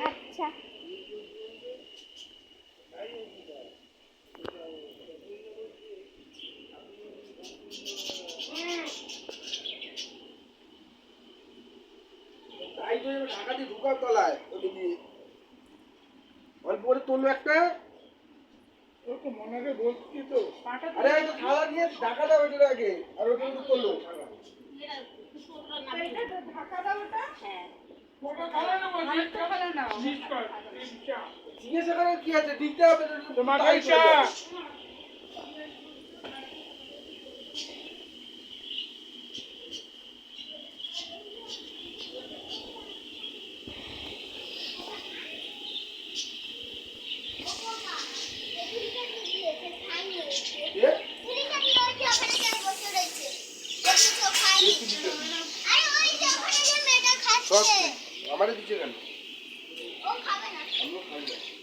আচ্ছা তাই তো ঢাকা দিয়ে ঢুকার তলায় ওদিকে অল্প করে তোলো একটা মনে বলছি তো আরে এই তো থালা নিয়ে ঢাকা দাও ওটার আগে আর ওটা একটু তোলো ঢাকা দাও ওটা হ্যাঁ জিজ্ঞাসা করার কি আছে দিতে হবে তোমার আমারে দিচ্ছে কেন ও খাবে না আমিও খাই না